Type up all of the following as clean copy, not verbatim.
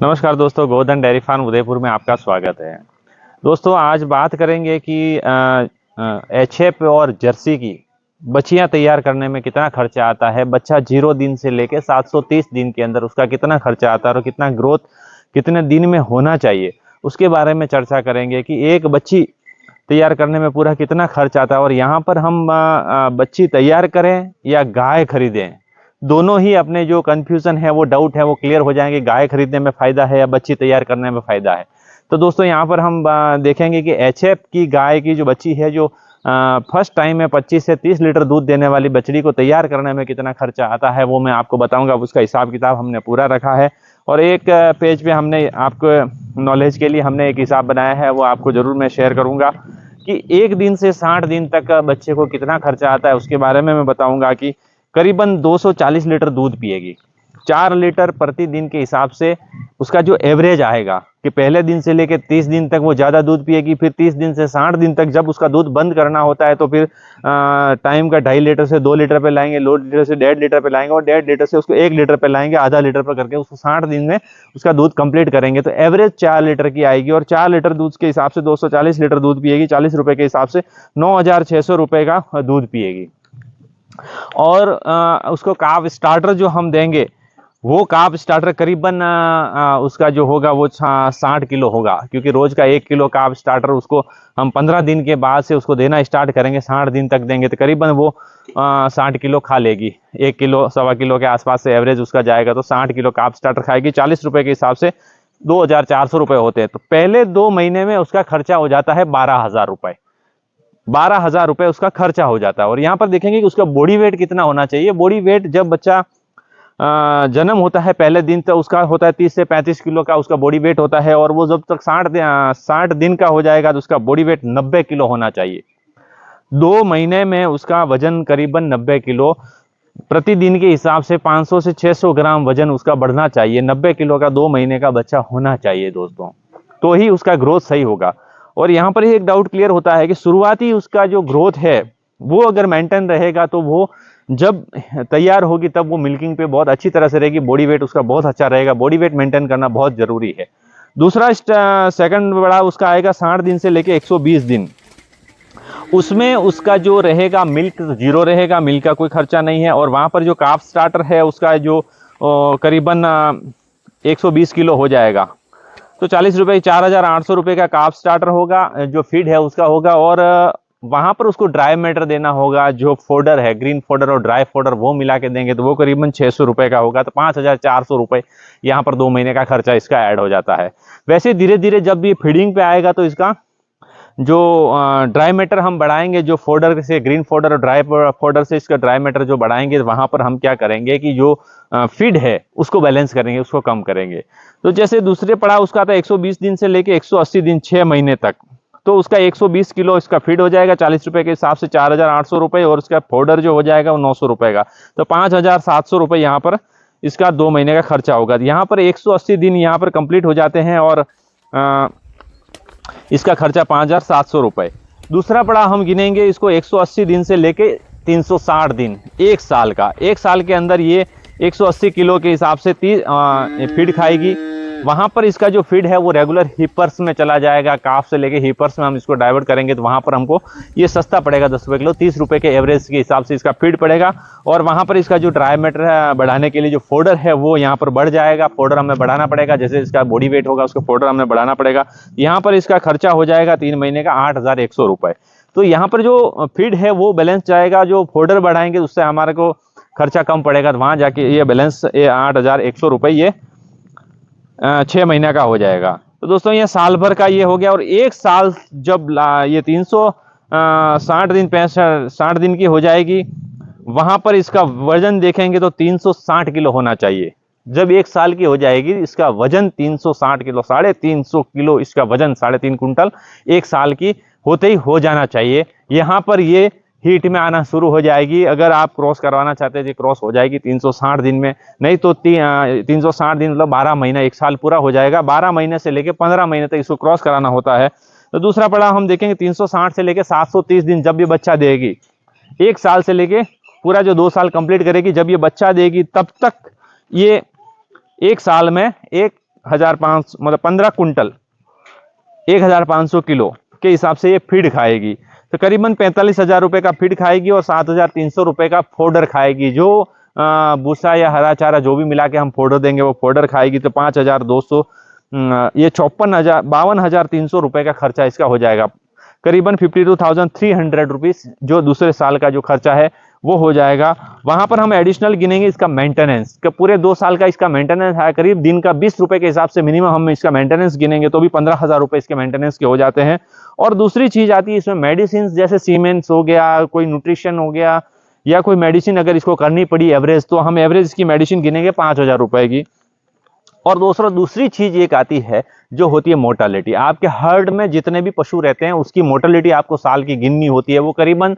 नमस्कार दोस्तों, गोधन dairy farm Udaipur में आपका स्वागत है। दोस्तों आज बात करेंगे कि एचएफ और जर्सी की बच्चियां तैयार करने में कितना खर्चा आता है। बच्चा 0 दिन से लेके 730 दिन के अंदर उसका कितना खर्चा आता है और कितना ग्रोथ कितने दिन में होना चाहिए, उसके बारे में चर्चा करेंगे कि एक बच्ची तैयार करने में पूरा कितना खर्च आता है। और यहाँ पर हम बच्ची तैयार करें या गाय खरीदें, दोनों ही अपने जो कंफ्यूजन है, वो डाउट है, वो क्लियर हो जाएंगे। गाय खरीदने में फायदा है या बच्ची तैयार करने में फायदा है। तो दोस्तों यहाँ पर हम देखेंगे कि एचएफ की गाय की जो बच्ची है, जो फर्स्ट टाइम में 25 से 30 लीटर दूध देने वाली बछड़ी को तैयार करने में कितना खर्चा आता है, वो मैं आपको बताऊंगा। उसका हिसाब किताब हमने पूरा रखा है और एक पेज पे हमने आपको नॉलेज के लिए हमने एक हिसाब बनाया है, वो आपको जरूर मैं शेयर करूंगा कि 1 दिन से 60 दिन तक बच्चे को कितना खर्चा आता है। उसके बारे में मैं बताऊंगा कि करीबन 240 लीटर दूध पिएगी। 4 लीटर प्रति दिन के हिसाब से उसका जो एवरेज आएगा कि पहले दिन से लेकर 30 दिन तक वो ज़्यादा दूध पिएगी, फिर 30 दिन से 60 दिन तक जब उसका दूध बंद करना होता है तो फिर टाइम का 2.5 लीटर से 2 लीटर पे लाएंगे, 2 लीटर से 1.5 लीटर पे लाएंगे और 1.5 लीटर से उसको 1 लीटर पे लाएंगे, आधा लीटर पर करके उसको 60 दिन में उसका दूध कंप्लीट करेंगे तो एवरेज 4 लीटर की आएगी। और 4 लीटर दूध के हिसाब से 240 लीटर दूध पिएगी, 40 रुपए के हिसाब से 9,600 रुपए का दूध पिएगी। और उसको काफ स्टार्टर जो हम देंगे, वो काफ स्टार्टर करीबन उसका जो होगा वो 60 किलो होगा, क्योंकि रोज का 1 किलो काफ स्टार्टर उसको हम 15 दिन के बाद से उसको देना स्टार्ट करेंगे। 60 दिन तक देंगे तो करीबन वो 60 किलो खा लेगी। 1 किलो 1.25 किलो के आसपास से एवरेज उसका जाएगा तो 60 किलो काफ स्टार्टर खाएगी। 40 रुपए के हिसाब से 2,400 रुपए होते हैं। तो पहले 2 महीने में उसका खर्चा हो जाता है 12,000 रुपए। 12,000 रुपए उसका खर्चा हो जाता है। और यहाँ पर देखेंगे कि उसका बॉडी वेट कितना होना चाहिए। बॉडी वेट जब बच्चा जन्म होता है पहले दिन तो उसका होता है 30 से 35 किलो का उसका बॉडी वेट होता है, और वो जब तक 60 दिन का हो जाएगा तो उसका बॉडी वेट 90 किलो होना चाहिए। 2 महीने में उसका वजन करीबन 90 किलो, प्रतिदिन के हिसाब से 500 से 600 ग्राम वजन उसका बढ़ना चाहिए। 90 किलो का 2 महीने का बच्चा होना चाहिए दोस्तों, तो ही उसका ग्रोथ सही होगा। और यहाँ पर एक डाउट क्लियर होता है कि शुरुआती उसका जो ग्रोथ है वो अगर मेंटेन रहेगा तो वो जब तैयार होगी तब वो मिल्किंग पे बहुत अच्छी तरह से रहेगी। बॉडी वेट उसका बहुत अच्छा रहेगा। बॉडी वेट मेंटेन करना बहुत जरूरी है। दूसरा सेकंड बड़ा उसका आएगा 60 दिन से लेके 120 दिन। उसमें उसका जो रहेगा मिल्क जीरो रहेगा, मिल्क का कोई खर्चा नहीं है। और वहां पर जो काफ स्टार्टर है उसका जो करीबन 120 किलो हो जाएगा तो 40 रुपए 4,800 रुपए का काफ स्टार्टर होगा, जो फीड है उसका होगा। और वहां पर उसको ड्राई मैटर देना होगा, जो फोडर है ग्रीन फोडर और ड्राई फोडर वो मिला के देंगे तो वो करीबन 600 रुपए का होगा। तो 5,400 रुपए यहाँ पर 2 महीने का खर्चा इसका ऐड हो जाता है। वैसे धीरे धीरे जब ये फीडिंग पे आएगा तो इसका जो ड्राई मैटर हम बढ़ाएंगे, जो फोडर से ग्रीन फोडर और ड्राई फोडर से इसका ड्राई मैटर जो बढ़ाएंगे, वहां पर हम क्या करेंगे कि जो फीड है उसको बैलेंस करेंगे, उसको कम करेंगे। तो जैसे दूसरे पड़ाव उसका था 120 दिन से लेके 180 दिन 6 महीने तक, तो उसका 120 किलो इसका फीड हो जाएगा 40 रुपए के हिसाब से 4,800 रुपए, और उसका फोडर जो हो जाएगा वो 900 रुपए का। तो 5,700 रुपए यहाँ पर इसका 2 महीने का खर्चा होगा। यहाँ पर 180 दिन यहाँ पर कंप्लीट हो जाते हैं और इसका खर्चा 5,700 रुपए। दूसरा पड़ा हम गिनेंगे इसको 180 दिन से लेके 360 दिन, 1 साल का। 1 साल के अंदर ये 180 किलो के हिसाब से फीड खाएगी। वहां पर इसका जो फीड है वो रेगुलर हीपर्स में चला जाएगा। काफ से लेके हीपर्स में हम इसको डाइवर्ट करेंगे तो वहां पर हमको ये सस्ता पड़ेगा 10 रुपए किलो, 30 रुपए के एवरेज के हिसाब से इसका फीड पड़ेगा। और वहां पर इसका जो ड्राई मैटर बढ़ाने के लिए जो फोडर है वो यहाँ पर बढ़ जाएगा। फोडर हमें बढ़ाना पड़ेगा, जैसे इसका बॉडी वेट होगा उसका फोडर हमें बढ़ाना पड़ेगा। यहाँ पर इसका खर्चा हो जाएगा 3 महीने का 8,100 रुपए। तो यहाँ पर जो फीड है वो बैलेंस जाएगा, जो फोडर बढ़ाएंगे उससे हमारे को खर्चा कम पड़ेगा, तो वहां जाके ये बैलेंस 8,100 रुपए ये 6 महीने का हो जाएगा। तो दोस्तों ये साल भर का ये हो गया। और 1 साल जब ये 360 दिन 60 दिन की हो जाएगी, वहां पर इसका वजन देखेंगे तो 360 किलो होना चाहिए। जब 1 साल की हो जाएगी इसका वजन 360 किलो, 350 किलो इसका वजन, 3.5 कुंटल 1 साल की होते ही हो जाना चाहिए। यहाँ पर ये हीट में आना शुरू हो जाएगी। अगर आप क्रॉस करवाना चाहते हैं तो क्रॉस हो जाएगी 360 दिन में, नहीं तो 360 दिन मतलब 12 महीना, 1 साल पूरा हो जाएगा। 12 महीने से लेके 15 महीने तक इसको क्रॉस कराना होता है। तो दूसरा पड़ाव हम देखेंगे 360 से लेके 730 दिन जब ये बच्चा देगी। 1 साल से लेके पूरा जो 2 साल कंप्लीट करेगी, जब ये बच्चा देगी तब तक ये 1 साल में एक 15,500 मतलब 15 कुंटल 1,500 किलो के हिसाब से ये फीड खाएगी। तो करीबन 45,000 रुपए का फीड खाएगी और 7,300 रुपए का फोडर खाएगी। जो भूसा या हरा चारा जो भी मिला के हम फोडर देंगे वो फोडर खाएगी। तो 5,200 ये 52,300 रुपए का खर्चा इसका हो जाएगा। करीबन 52,300 रुपीज जो दूसरे साल का जो खर्चा है वो हो जाएगा। वहां पर हम एडिशनल गिनेंगे इसका मेंटेनेंस कि पूरे 2 साल का इसका मेंटेनेंस है करीब दिन का 20 रुपए के हिसाब से मिनिमम हम इसका मेंटेनेंस गिनेंगे तो भी 15,000 रुपए इसके मेंटेनेंस के हो जाते हैं। और दूसरी चीज आती है इसमें मेडिसिन, जैसे सीमेंट्स हो गया, कोई न्यूट्रिशन हो गया या कोई मेडिसिन अगर इसको करनी पड़ी एवरेज, तो हम एवरेज इसकी मेडिसिन गिनेंगे 5,000 रुपए की। और दूसरी चीज एक आती है जो होती है मोर्टालिटी। आपके हर्ड में जितने भी पशु रहते हैं उसकी मोर्टालिटी आपको साल की गिननी होती है। वो करीबन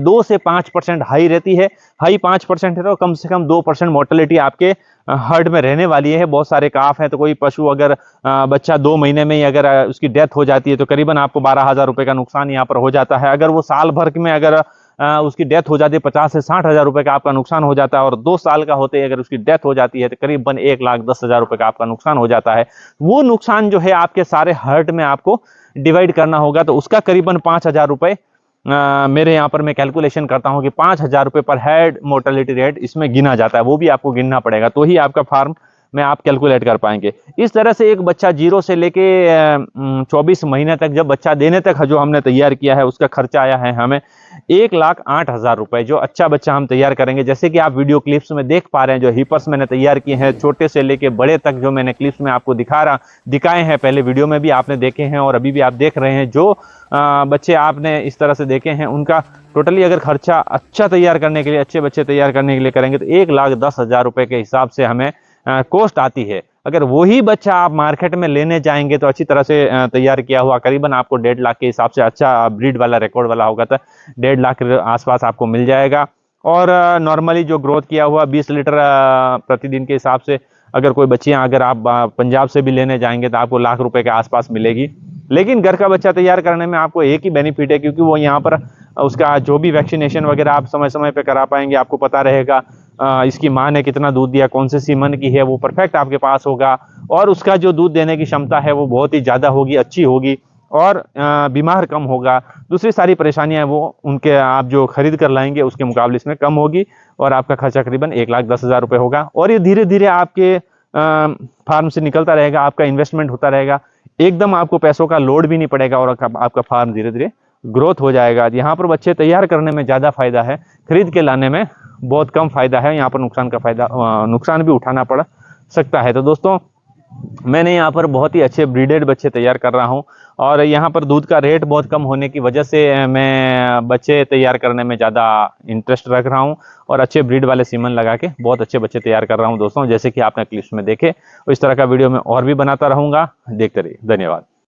2 से 5% हाई रहती है। हाई 5% है तो कम से कम 2% मोर्टालिटी आपके हर्ड में रहने वाली है। बहुत सारे काफ हैं तो कोई पशु अगर बच्चा 2 महीने में ही अगर उसकी डेथ हो जाती है तो करीबन आपको 12,000 रुपए का नुकसान यहाँ पर हो जाता है। अगर वो साल भर में अगर उसकी डेथ हो जाती है 50 से 60,000 रुपए का आपका नुकसान हो जाता है। और 2 साल का होते अगर उसकी डेथ हो जाती है तो करीबन 1,10,000 रुपए का आपका नुकसान हो जाता है। वो नुकसान जो है आपके सारे हर्ट में आपको डिवाइड करना होगा। तो उसका करीबन 5,000 रुपए मेरे यहाँ पर मैं कैलकुलेशन करता हूँ कि 5,000 रुपए पर हेड मोर्टेलिटी रेट इसमें गिना जाता है। वो भी आपको गिनना पड़ेगा तो ही आपका फार्म में आप कैलकुलेट कर पाएंगे। इस तरह से एक बच्चा 0 से लेके 24 महीने तक जब बच्चा देने तक जो हमने तैयार किया है उसका खर्चा आया है हमें 1,08,000 रुपए। जो अच्छा बच्चा हम तैयार करेंगे, जैसे कि आप वीडियो क्लिप्स में देख पा रहे हैं, जो हिपर्स मैंने तैयार किए हैं छोटे से लेके बड़े तक, जो मैंने क्लिप्स में आपको दिखाए हैं, पहले वीडियो में भी आपने देखे हैं और अभी भी आप देख रहे हैं। जो बच्चे आपने इस तरह से देखे हैं उनका टोटली अगर खर्चा अच्छा तैयार करने के लिए, अच्छे बच्चे तैयार करने के लिए करेंगे तो 1,10,000 रुपए के हिसाब से हमें कॉस्ट आती है। अगर वही बच्चा आप मार्केट में लेने जाएंगे तो अच्छी तरह से तैयार किया हुआ करीबन आपको 1.5 लाख के हिसाब से, अच्छा ब्रीड वाला रिकॉर्ड वाला होगा तो 1.5 लाख के आसपास आपको मिल जाएगा। और नॉर्मली जो ग्रोथ किया हुआ 20 लीटर प्रतिदिन के हिसाब से अगर कोई बच्चियां अगर आप पंजाब से भी लेने जाएंगे तो आपको लाख रुपए के आसपास मिलेगी। लेकिन घर का बच्चा तैयार करने में आपको एक ही बेनिफिट है, क्योंकि वो यहाँ पर उसका जो भी वैक्सीनेशन वगैरह आप समय समय पे करा पाएंगे। आपको पता रहेगा इसकी माँ ने कितना दूध दिया, कौन से सीमन की है, वो परफेक्ट आपके पास होगा। और उसका जो दूध देने की क्षमता है वो बहुत ही ज़्यादा होगी, अच्छी होगी और बीमार कम होगा। दूसरी सारी परेशानियां वो उनके आप जो खरीद कर लाएंगे उसके मुकाबले इसमें कम होगी और आपका खर्चा करीबन 1,10,000 रुपये होगा। और ये धीरे धीरे आपके फार्म से निकलता रहेगा, आपका इन्वेस्टमेंट होता रहेगा, एकदम आपको पैसों का लोड भी नहीं पड़ेगा और आपका फार्म धीरे धीरे ग्रोथ हो जाएगा। यहाँ पर बच्चे तैयार करने में ज़्यादा फायदा है, खरीद के लाने में बहुत कम फायदा है। यहाँ पर नुकसान भी उठाना पड़ सकता है। तो दोस्तों, मैंने यहाँ पर बहुत ही अच्छे ब्रीडेड बच्चे तैयार कर रहा हूँ और यहाँ पर दूध का रेट बहुत कम होने की वजह से मैं बच्चे तैयार करने में ज़्यादा इंटरेस्ट रख रहा हूँ और अच्छे ब्रीड वाले सीमन लगा के बहुत अच्छे बच्चे तैयार कर रहा हूँ। दोस्तों, जैसे कि आपने क्लिप्स में देखे, इस तरह का वीडियो मैं और भी बनाता रहूँगा, देखते रहिए। धन्यवाद।